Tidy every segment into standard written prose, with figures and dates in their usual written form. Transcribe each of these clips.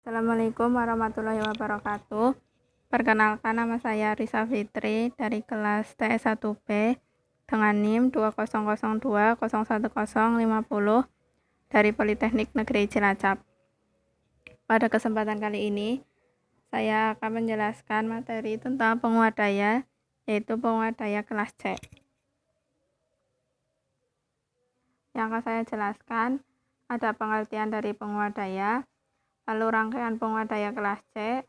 Assalamualaikum warahmatullahi wabarakatuh. Perkenalkan, nama saya Risa Fitri dari kelas TS1B dengan NIM 2002010050 dari Politeknik Negeri Cilacap. Pada kesempatan kali ini, saya akan menjelaskan materi tentang penguat daya, yaitu penguat daya kelas C. Yang akan saya jelaskan ada pengertian dari penguat daya, lalu rangkaian penguat daya kelas C,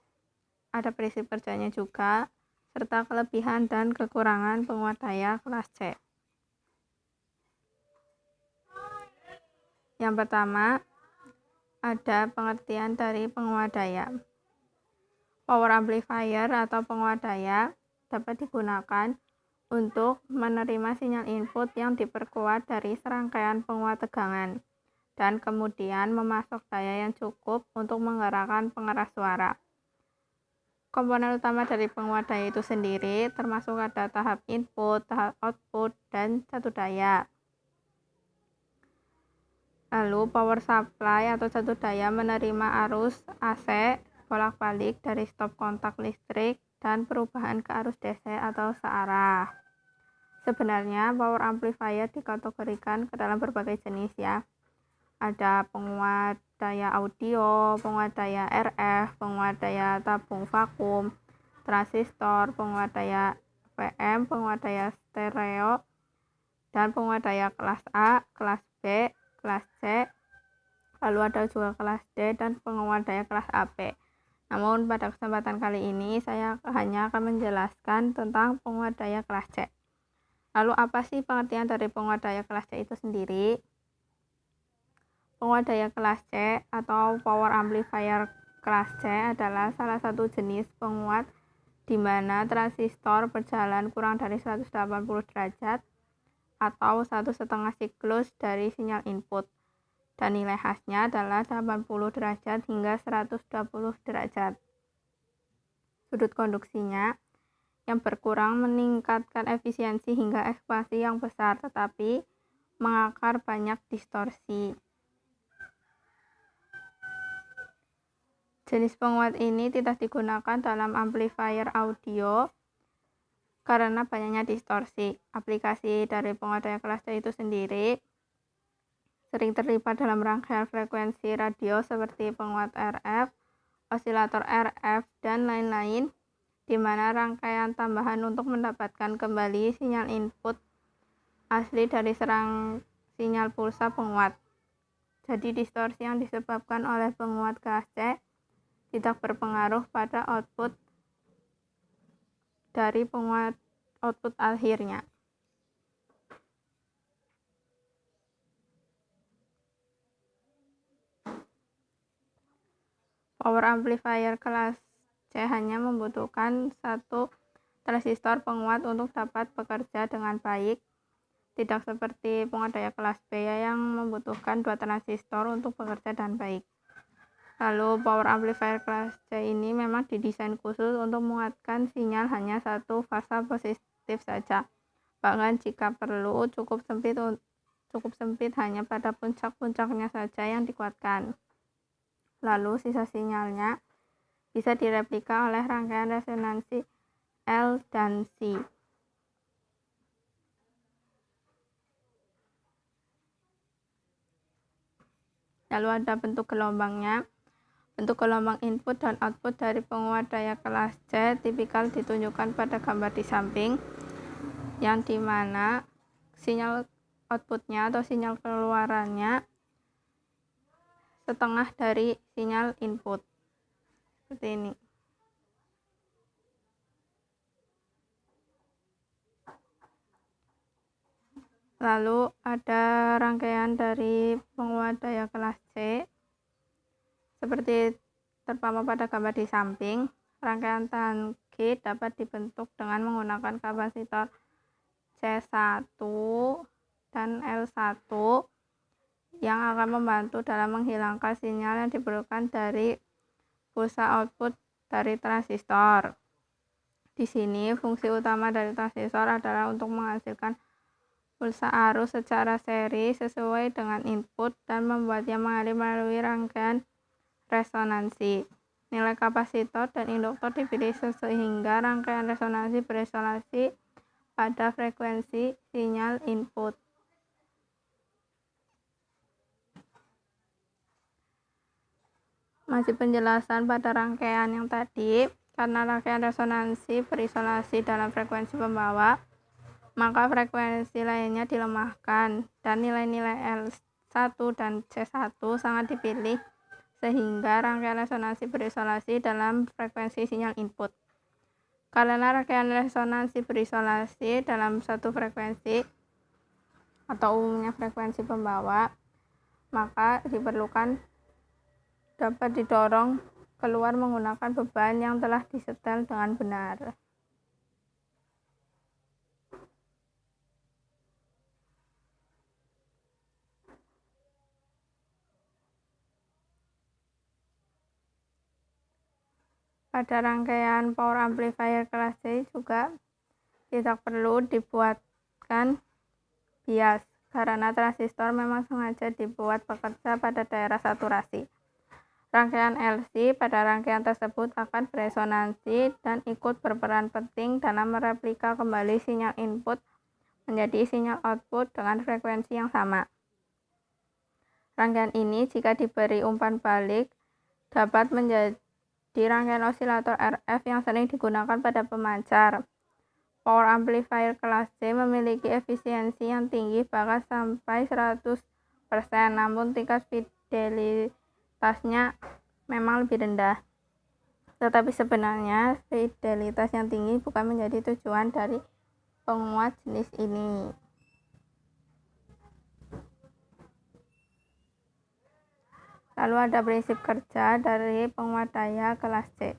ada prinsip kerjanya juga, serta kelebihan dan kekurangan penguat daya kelas C. Yang pertama, ada pengertian dari penguat daya. Power amplifier atau penguat daya dapat digunakan untuk menerima sinyal input yang diperkuat dari serangkaian penguat tegangan dan kemudian memasok daya yang cukup untuk menggerakkan pengeras suara. Komponen utama dari penguat daya itu sendiri termasuk ada tahap input, tahap output, dan satu daya. Lalu power supply atau satu daya menerima arus AC bolak-balik dari stop kontak listrik dan perubahan ke arus DC atau searah. Sebenarnya power amplifier dikategorikan ke dalam berbagai jenis ya. Ada penguat daya audio, penguat daya RF, penguat daya tabung vakum, transistor, penguat daya PM, penguat daya stereo, dan penguat daya kelas A, kelas B, kelas C, lalu ada juga kelas D dan penguat daya kelas AP. Namun pada kesempatan kali ini saya hanya akan menjelaskan tentang penguat daya kelas C. Lalu apa sih pengertian dari penguat daya kelas C itu sendiri? Penguat daya kelas C atau power amplifier kelas C adalah salah satu jenis penguat di mana transistor berjalan kurang dari 180 derajat atau 1,5 siklus dari sinyal input, dan nilai khasnya adalah 80 derajat hingga 120 derajat. Sudut konduksinya yang berkurang meningkatkan efisiensi hingga ekspansi yang besar, tetapi mengakar banyak distorsi. Jenis penguat ini tidak digunakan dalam amplifier audio karena banyaknya distorsi. Aplikasi dari penguat daya kelas C itu sendiri sering terlibat dalam rangkaian frekuensi radio seperti penguat RF, osilator RF, dan lain-lain, di mana rangkaian tambahan untuk mendapatkan kembali sinyal input asli dari serang sinyal pulsa penguat. Jadi distorsi yang disebabkan oleh penguat kelas C tidak berpengaruh pada output dari penguat output akhirnya. Power amplifier kelas C hanya membutuhkan satu transistor penguat untuk dapat bekerja dengan baik, tidak seperti penguat daya kelas B yang membutuhkan dua transistor untuk bekerja dengan baik. Lalu power amplifier kelas C ini memang didesain khusus untuk menguatkan sinyal hanya satu fase positif saja. Bahkan jika perlu cukup sempit hanya pada puncak-puncaknya saja yang dikuatkan. Lalu sisa sinyalnya bisa direplika oleh rangkaian resonansi L dan C. Lalu ada bentuk gelombangnya. Bentuk gelombang input dan output dari penguat daya kelas C tipikal ditunjukkan pada gambar di samping, yang dimana sinyal outputnya atau sinyal keluarannya setengah dari sinyal input, seperti ini. Lalu ada rangkaian dari penguat daya kelas C seperti terpampang pada gambar di samping. Rangkaian tangki dapat dibentuk dengan menggunakan kapasitor C1 dan L1 yang akan membantu dalam menghilangkan sinyal yang diperlukan dari pulsa output dari transistor. Di sini fungsi utama dari transistor adalah untuk menghasilkan pulsa arus secara seri sesuai dengan input dan membuatnya mengalir melalui rangkaian resonansi. Nilai kapasitor dan induktor dipilih sehingga rangkaian resonansi berisolasi pada frekuensi sinyal input. Masih penjelasan pada rangkaian yang tadi, karena rangkaian resonansi berisolasi dalam frekuensi pembawa, maka frekuensi lainnya dilemahkan dan nilai-nilai L1 dan C1 sangat dipilih sehingga rangkaian resonansi berisolasi dalam frekuensi sinyal input. Karena rangkaian resonansi berisolasi dalam satu frekuensi atau umumnya frekuensi pembawa, maka diperlukan dapat didorong keluar menggunakan beban yang telah disetel dengan benar. Pada rangkaian power amplifier kelas C juga tidak perlu dibuatkan bias, karena transistor memang sengaja dibuat bekerja pada daerah saturasi. Rangkaian LC pada rangkaian tersebut akan beresonansi dan ikut berperan penting dalam mereplika kembali sinyal input menjadi sinyal output dengan frekuensi yang sama. Rangkaian ini jika diberi umpan balik dapat menjadi rangkaian osilator RF yang sering digunakan pada pemancar. Power amplifier kelas C memiliki efisiensi yang tinggi bahkan sampai 100%, namun tingkat fidelitasnya memang lebih rendah. Tetapi sebenarnya fidelitas yang tinggi bukan menjadi tujuan dari penguat jenis ini. Lalu ada prinsip kerja dari penguat daya kelas C.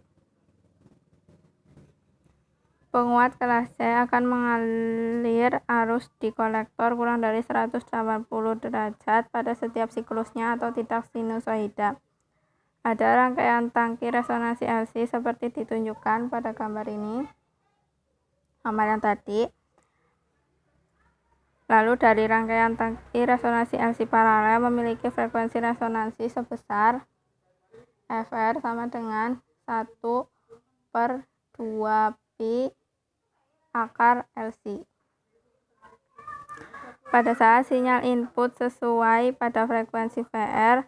Penguat kelas C akan mengalir arus di kolektor kurang dari 180 derajat pada setiap siklusnya atau tidak sinusoida. Ada rangkaian tangki resonansi LC seperti ditunjukkan pada gambar ini, gambar yang tadi. Lalu dari rangkaian tangki resonansi LC paralel memiliki frekuensi resonansi sebesar Fr sama dengan 1/2pi akar LC. Pada saat sinyal input sesuai pada frekuensi Vr,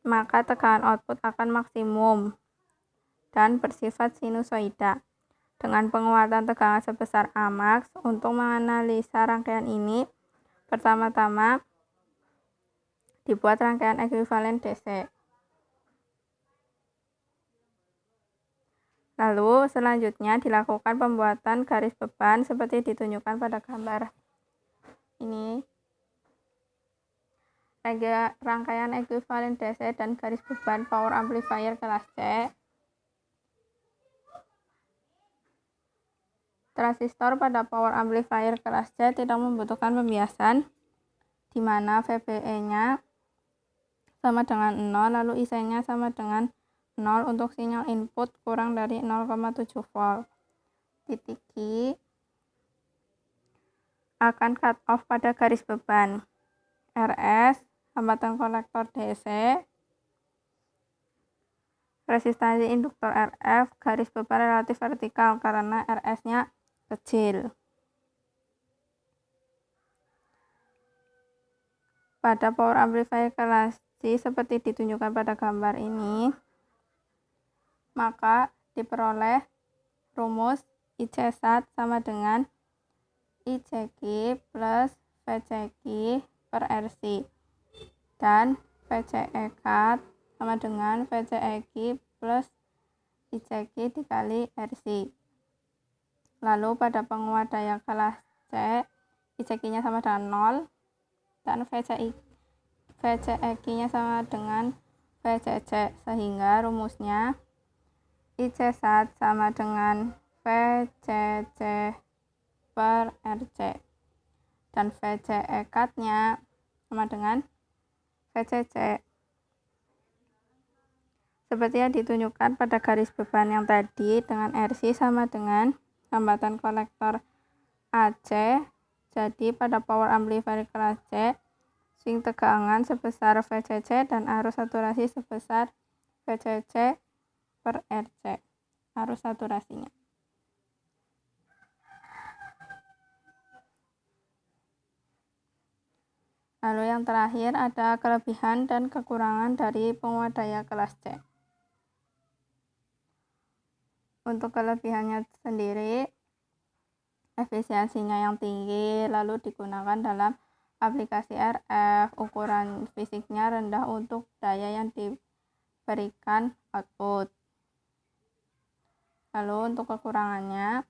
maka tekanan output akan maksimum dan bersifat sinusoida. Dengan penguatan tegangan sebesar Amax, untuk menganalisa rangkaian ini, pertama-tama dibuat rangkaian ekuivalen DC. Lalu selanjutnya dilakukan pembuatan garis beban seperti ditunjukkan pada gambar ini. Rangkaian ekuivalen DC dan garis beban power amplifier kelas C. Transistor pada power amplifier kelas C tidak membutuhkan pembiasan, di mana VBE-nya sama dengan 0, lalu IC-nya sama dengan 0 untuk sinyal input kurang dari 0,7 volt. Titik Q akan cut off pada garis beban. RS, hambatan kolektor DC, resistansi induktor RF, garis beban relatif vertikal karena RS-nya kecil. Pada power amplifier kelas C seperti ditunjukkan pada gambar ini, maka diperoleh rumus IC1 sama dengan ICQ plus VCQ per RC dan VCE-cut sama dengan VCEQ plus ICQ dikali RC. Lalu pada penguat daya kelas C, ICQ-nya sama dengan 0 dan VCEQ-nya sama dengan VCC, sehingga rumusnya IC1 sama dengan VCC per RC dan VCE-cut-nya sama dengan VCC. Seperti yang ditunjukkan pada garis beban yang tadi, dengan RC sama dengan hambatan kolektor AC. Jadi pada power amplifier kelas C, swing tegangan sebesar VCC dan arus saturasi sebesar PCC per RC, arus saturasinya. Lalu yang terakhir ada kelebihan dan kekurangan dari penguat daya kelas C. Untuk kelebihannya sendiri, efisiensinya yang tinggi, lalu digunakan dalam aplikasi RF, ukuran fisiknya rendah untuk daya yang diberikan output. Lalu untuk kekurangannya,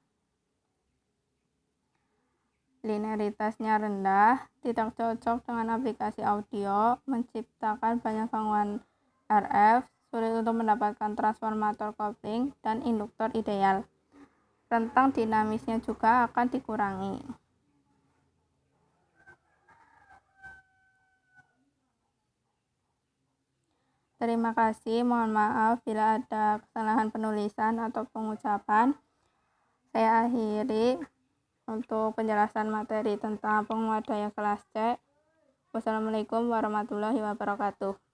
linearitasnya rendah, tidak cocok dengan aplikasi audio, menciptakan banyak gangguan RF, sulit untuk mendapatkan transformator kopling dan induktor ideal. Rentang dinamisnya juga akan dikurangi. Terima kasih, mohon maaf bila ada kesalahan penulisan atau pengucapan. Saya akhiri untuk penjelasan materi tentang penguat daya kelas C. Wassalamualaikum warahmatullahi wabarakatuh.